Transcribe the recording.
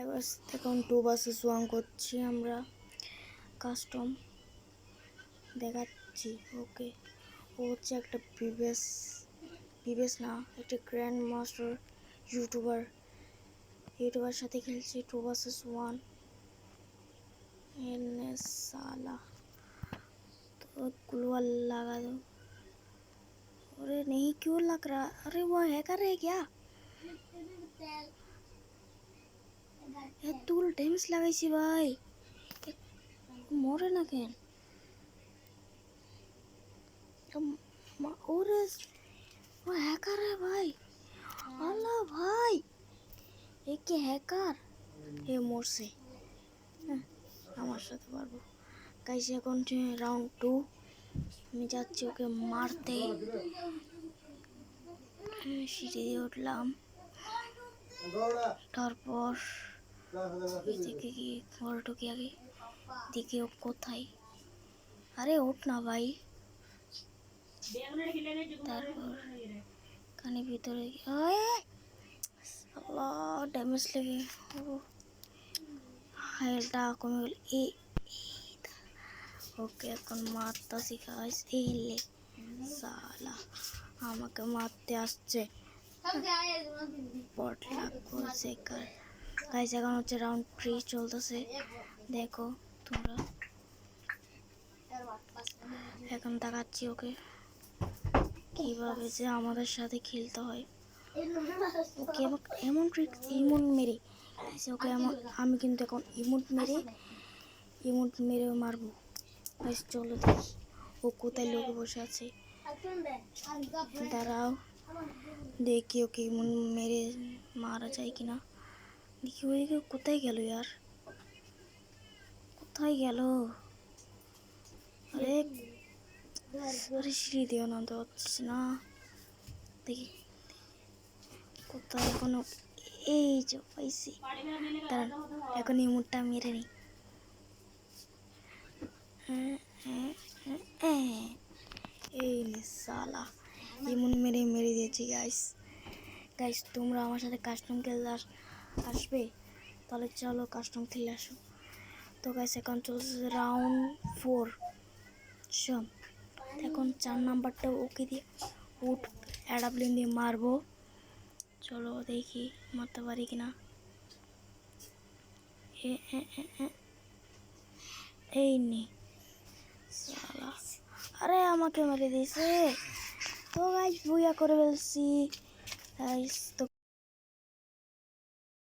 এবার এখন 2 vs 1 করছি আমরা। কাস্টম দেখাচ্ছি। ওকে, ও হচ্ছে একটা বিবেস না, একটা গ্র্যান্ড মাস্টার ইউটিউবার সাথে খেলছি 2 vs 1। এনে साला तो ग्लूवाल लगा दो। अरे नहीं, क्यों लग रहा? अरे वो हैकर है क्या? তুল ড্যামেজ লাগাইছি ভাই, মরে না কেন? ওরে ও হ্যাকার রে ভাই। আল্লাহ ভাই, এ কি হ্যাকার? এ মরছে। আমার সাথে পারবো গাইস। এখন রাউন্ড 2, আমি যাচ্ছি ওকে মারতে। সিঁড়ি দিয়ে উঠলাম, তারপর এদিকে গিয়ে ঘর ঢুকে আগে দেখি ও কোথায়। আরে ওঠ না ভাই। তারপর কানে ভিতরে আল্লাহ ড্যামেজ লেগে হাইলটা কমে গেল। ওকে এখন মারতাছি গাইস। এই লে সালা আমাকে মারতে আসছে। পটলাক করছে গাইস। এখন হচ্ছে রাউন্ড 3 চলতেছে, দেখো তোমরা। এখন দেখাচ্ছি ওকে কিভাবে যে আমাদের সাথে খেলতে হয়। ওকে এমন ট্রিক ইমোট মেরে ওকে আমি কিন্তু এখন ইমোট মেরে মারবো। চলো দেখি ও কোথায় লোকে বসে আছে। দাঁড়াও দেখি ওকে ইমোট মেরে মারা যায় কিনা। দেখি ওই কোথায় গেল ইয়ার, কোথায় গেল? আরে আরে সিঁড়ি দিও না তো হচ্ছে না। দেখি কোথায় এখনো। এই যে পাইছি, এখন ইমোটটা মেরে নি। এই নে সালা ইমোট মেরে দিয়েছি গাইস। তোমরা আমার সাথে কাস্টম খেলতে আসবে? তাহলে চলো কাস্টম খেলে আসো। তো গাইস এখন চলছে রাউন্ড 4। এখন 4 নাম্বারটা ওকে দিয়ে অ্যাডাবলিন দিয়ে মারবো। চলো দেখি মারতে পারি কিনা। এই নে সালা, আরে আমাকে মেরে দিয়েছে। তো গাইস বুইয়া করে ফেলছি গাইস। তো